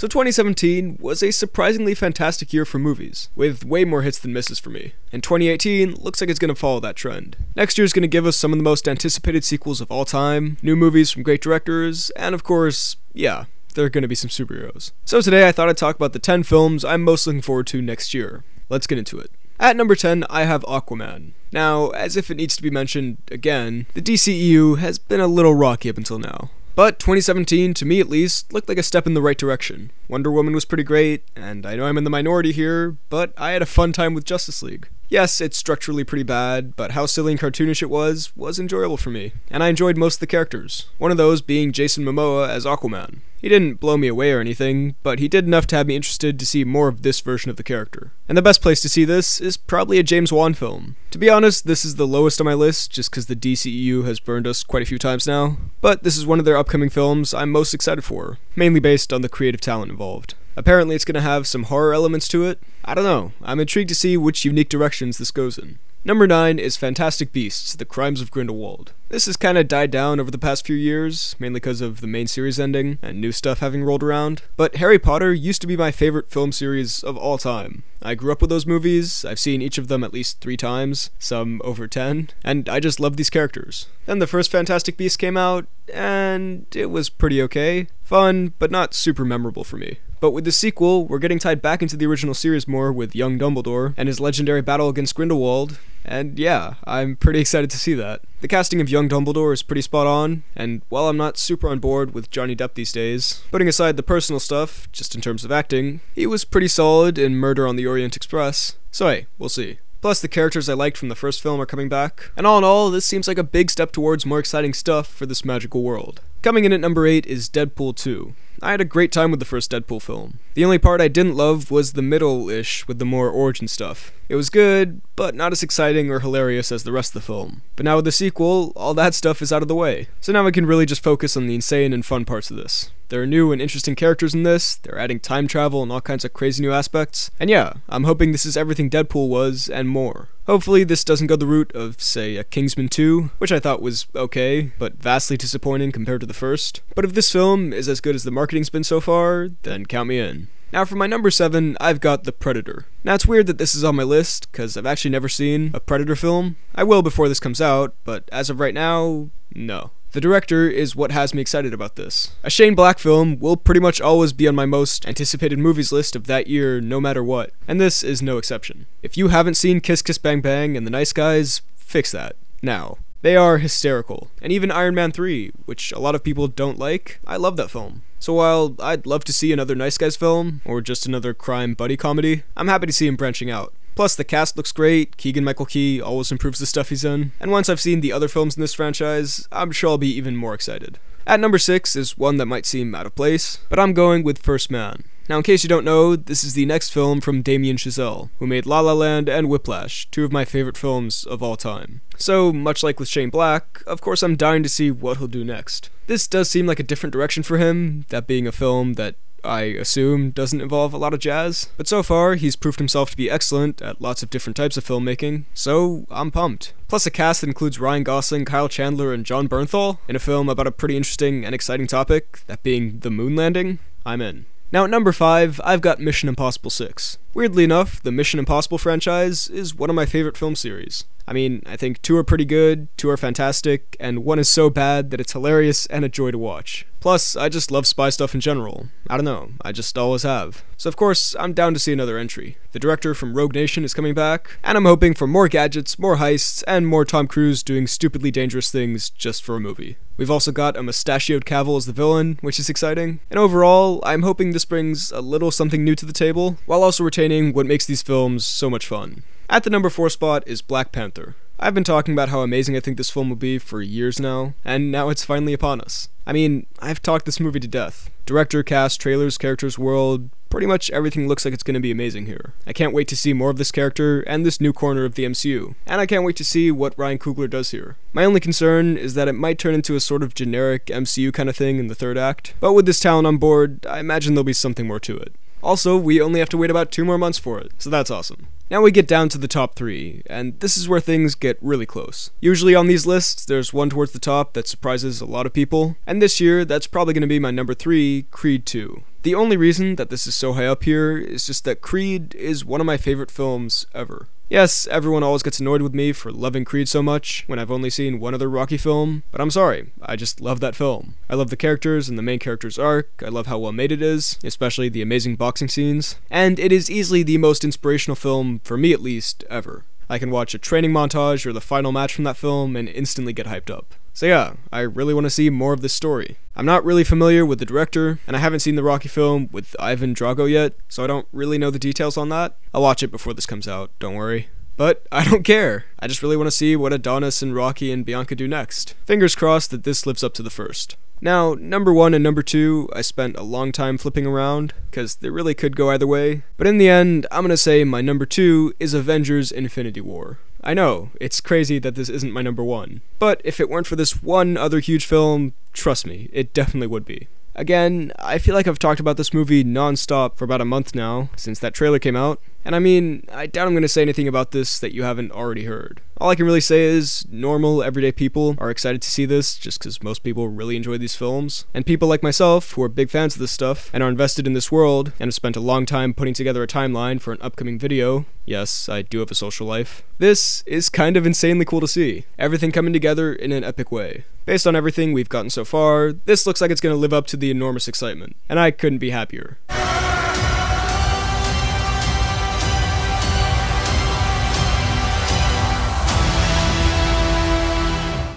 So 2017 was a surprisingly fantastic year for movies, with way more hits than misses for me. And 2018 looks like it's going to follow that trend. Next year's going to give us some of the most anticipated sequels of all time, new movies from great directors, and of course, yeah, there are going to be some superheroes. So today I thought I'd talk about the 10 films I'm most looking forward to next year. Let's get into it. At number 10, I have Aquaman. Now, as if it needs to be mentioned again, the DCEU has been a little rocky up until now. But 2017, to me at least, looked like a step in the right direction. Wonder Woman was pretty great, and I know I'm in the minority here, but I had a fun time with Justice League. Yes, it's structurally pretty bad, but how silly and cartoonish it was enjoyable for me, and I enjoyed most of the characters. One of those being Jason Momoa as Aquaman. He didn't blow me away or anything, but he did enough to have me interested to see more of this version of the character. And the best place to see this is probably a James Wan film. To be honest, this is the lowest on my list, just because the DCEU has burned us quite a few times now, but this is one of their upcoming films I'm most excited for, mainly based on the creative talent involved. Apparently it's going to have some horror elements to it. I don't know, I'm intrigued to see which unique directions this goes in. Number 9 is Fantastic Beasts: The Crimes of Grindelwald. This has kinda died down over the past few years, mainly because of the main series ending and new stuff having rolled around, but Harry Potter used to be my favorite film series of all time. I grew up with those movies, I've seen each of them at least 3 times, some over 10, and I just love these characters. Then the first Fantastic Beasts came out, and it was pretty okay. Fun, but not super memorable for me. But with the sequel, we're getting tied back into the original series more with young Dumbledore and his legendary battle against Grindelwald, and yeah, I'm pretty excited to see that. The casting of young Dumbledore is pretty spot on, and while I'm not super on board with Johnny Depp these days, putting aside the personal stuff, just in terms of acting, he was pretty solid in Murder on the Orient Express. So hey, we'll see. Plus, the characters I liked from the first film are coming back, and all in all, this seems like a big step towards more exciting stuff for this magical world. Coming in at number 8 is Deadpool 2. I had a great time with the first Deadpool film. The only part I didn't love was the middle-ish with the more origin stuff. It was good, but not as exciting or hilarious as the rest of the film. But now with the sequel, all that stuff is out of the way. So now I can really just focus on the insane and fun parts of this. There are new and interesting characters in this, they're adding time travel and all kinds of crazy new aspects, and yeah, I'm hoping this is everything Deadpool was, and more. Hopefully this doesn't go the route of, say, a Kingsman 2, which I thought was okay, but vastly disappointing compared to the first. But if this film is as good as the marketing's been so far, then count me in. Now for my number 7, I've got The Predator. Now it's weird that this is on my list, because I've actually never seen a Predator film. I will before this comes out, but as of right now, no. The director is what has me excited about this. A Shane Black film will pretty much always be on my most anticipated movies list of that year no matter what, and this is no exception. If you haven't seen Kiss Kiss Bang Bang and The Nice Guys, fix that. Now. They are hysterical, and even Iron Man 3, which a lot of people don't like, I love that film. So while I'd love to see another Nice Guys film, or just another crime buddy comedy, I'm happy to see him branching out. Plus, the cast looks great, Keegan-Michael Key always improves the stuff he's in, and once I've seen the other films in this franchise, I'm sure I'll be even more excited. At number 6 is one that might seem out of place, but I'm going with First Man. Now in case you don't know, this is the next film from Damien Chazelle, who made La La Land and Whiplash, 2 of my favorite films of all time. So, much like with Shane Black, of course I'm dying to see what he'll do next. This does seem like a different direction for him, that being a film that I assume doesn't involve a lot of jazz, but so far he's proved himself to be excellent at lots of different types of filmmaking, so I'm pumped. Plus a cast that includes Ryan Gosling, Kyle Chandler, and Jon Bernthal in a film about a pretty interesting and exciting topic, that being the moon landing, I'm in. Now at number 5, I've got Mission Impossible 6. Weirdly enough, the Mission Impossible franchise is one of my favorite film series. I mean, I think 2 are pretty good, 2 are fantastic, and 1 is so bad that it's hilarious and a joy to watch. Plus, I just love spy stuff in general. I don't know, I just always have. So of course, I'm down to see another entry. The director from Rogue Nation is coming back, and I'm hoping for more gadgets, more heists, and more Tom Cruise doing stupidly dangerous things just for a movie. We've also got a mustachioed Cavill as the villain, which is exciting, and overall, I'm hoping this brings a little something new to the table, while also retaining what makes these films so much fun. At the number 4 spot is Black Panther. I've been talking about how amazing I think this film will be for years now, and now it's finally upon us. I mean, I've talked this movie to death. Director, cast, trailers, characters, world, pretty much everything looks like it's going to be amazing here. I can't wait to see more of this character and this new corner of the MCU, and I can't wait to see what Ryan Coogler does here. My only concern is that it might turn into a sort of generic MCU kind of thing in the 3rd act, but with this talent on board, I imagine there'll be something more to it. Also, we only have to wait about 2 more months for it, so that's awesome. Now we get down to the top 3, and this is where things get really close. Usually on these lists, there's one towards the top that surprises a lot of people, and this year, that's probably going to be my number 3, Creed 2. The only reason that this is so high up here is just that Creed is one of my favorite films ever. Yes, everyone always gets annoyed with me for loving Creed so much when I've only seen one other Rocky film, but I'm sorry, I just love that film. I love the characters and the main character's arc, I love how well made it is, especially the amazing boxing scenes, and it is easily the most inspirational film, for me at least, ever. I can watch a training montage or the final match from that film and instantly get hyped up. So yeah, I really want to see more of this story. I'm not really familiar with the director, and I haven't seen the Rocky film with Ivan Drago yet, so I don't really know the details on that. I'll watch it before this comes out, don't worry. But I don't care. I just really want to see what Adonis and Rocky and Bianca do next. Fingers crossed that this lives up to the first. Now, number 1 and number 2, I spent a long time flipping around, because they really could go either way, but in the end, I'm gonna say my number 2 is Avengers Infinity War. I know, it's crazy that this isn't my number 1, but if it weren't for this one other huge film, trust me, it definitely would be. Again, I feel like I've talked about this movie non-stop for about a month now, since that trailer came out, and I mean, I doubt I'm going to say anything about this that you haven't already heard. All I can really say is, normal, everyday people are excited to see this, just because most people really enjoy these films, and people like myself, who are big fans of this stuff, and are invested in this world, and have spent a long time putting together a timeline for an upcoming video, yes, I do have a social life, this is kind of insanely cool to see. Everything coming together in an epic way. Based on everything we've gotten so far, this looks like it's going to live up to the enormous excitement, and I couldn't be happier.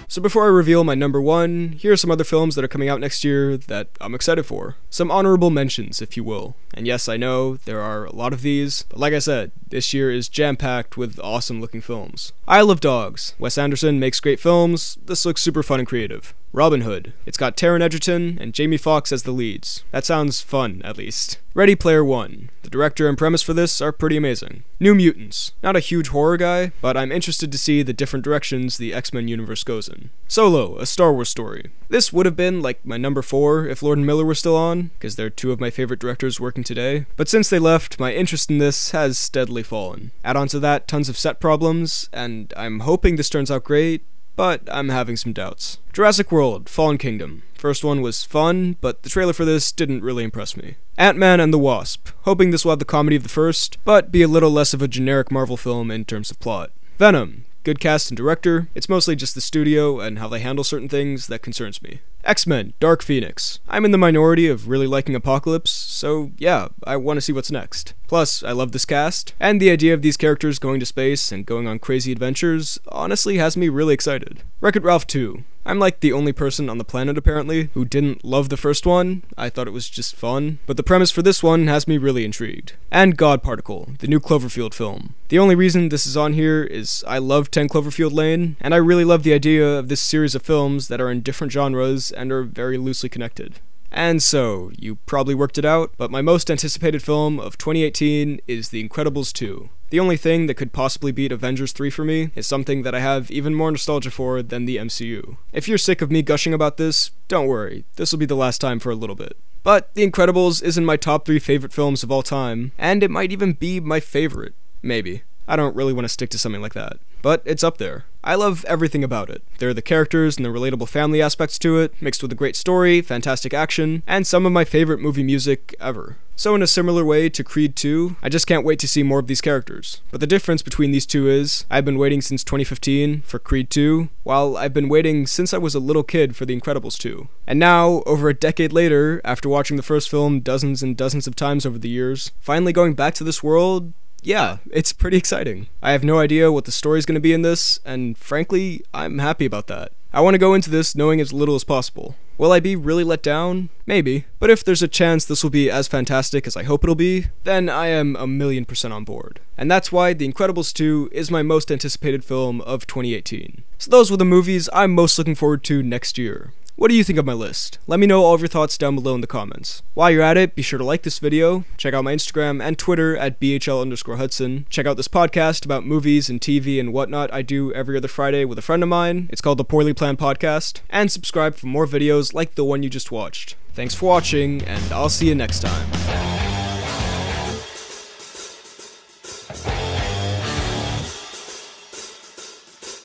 So before I reveal my number 1, here are some other films that are coming out next year that I'm excited for. Some honorable mentions, if you will. And yes, I know, there are a lot of these, but like I said, this year is jam-packed with awesome looking films. Isle of Dogs. Wes Anderson makes great films, this looks super fun and creative. Robin Hood. It's got Taron Egerton and Jamie Foxx as the leads. That sounds fun, at least. Ready Player One. The director and premise for this are pretty amazing. New Mutants. Not a huge horror guy, but I'm interested to see the different directions the X-Men universe goes in. Solo, a Star Wars story. This would have been like my number 4 if Lord and Miller were still on, because they're 2 of my favorite directors working today. But since they left, my interest in this has steadily fallen. Add on to that tons of set problems, and I'm hoping this turns out great, but I'm having some doubts. Jurassic World, Fallen Kingdom. First one was fun, but the trailer for this didn't really impress me. Ant-Man and the Wasp. Hoping this will have the comedy of the first, but be a little less of a generic Marvel film in terms of plot. Venom. Good cast and director. It's mostly just the studio and how they handle certain things that concerns me. X-Men, Dark Phoenix. I'm in the minority of really liking Apocalypse, so yeah, I want to see what's next. Plus, I love this cast, and the idea of these characters going to space and going on crazy adventures honestly has me really excited. Wreck-It Ralph 2. I'm like the only person on the planet apparently who didn't love the first one. I thought it was just fun, but the premise for this one has me really intrigued. And God Particle, the new Cloverfield film. The only reason this is on here is I love 10 Cloverfield Lane, and I really love the idea of this series of films that are in different genres and are very loosely connected. And so, you probably worked it out, but my most anticipated film of 2018 is The Incredibles 2. The only thing that could possibly beat Avengers 3 for me is something that I have even more nostalgia for than the MCU. If you're sick of me gushing about this, don't worry, this will be the last time for a little bit. But The Incredibles is in my top 3 favorite films of all time, and it might even be my favorite. Maybe. I don't really want to stick to something like that. But it's up there. I love everything about it. There are the characters and the relatable family aspects to it, mixed with a great story, fantastic action, and some of my favorite movie music ever. So in a similar way to Creed 2, I just can't wait to see more of these characters. But the difference between these two is, I've been waiting since 2015 for Creed 2, while I've been waiting since I was a little kid for The Incredibles 2. And now, over a decade later, after watching the first film dozens and dozens of times over the years, finally going back to this world, yeah, it's pretty exciting. I have no idea what the story's going to be in this, and frankly, I'm happy about that. I want to go into this knowing as little as possible. Will I be really let down? Maybe. But if there's a chance this will be as fantastic as I hope it'll be, then I am 1,000,000% on board. And that's why The Incredibles 2 is my most anticipated film of 2018. So those were the movies I'm most looking forward to next year. What do you think of my list? Let me know all of your thoughts down below in the comments. While you're at it, be sure to like this video, check out my Instagram and Twitter at BHL_Hudson, check out this podcast about movies and TV and whatnot I do every other Friday with a friend of mine. It's called The Poorly Planned Podcast, and subscribe for more videos like the one you just watched. Thanks for watching, and I'll see you next time.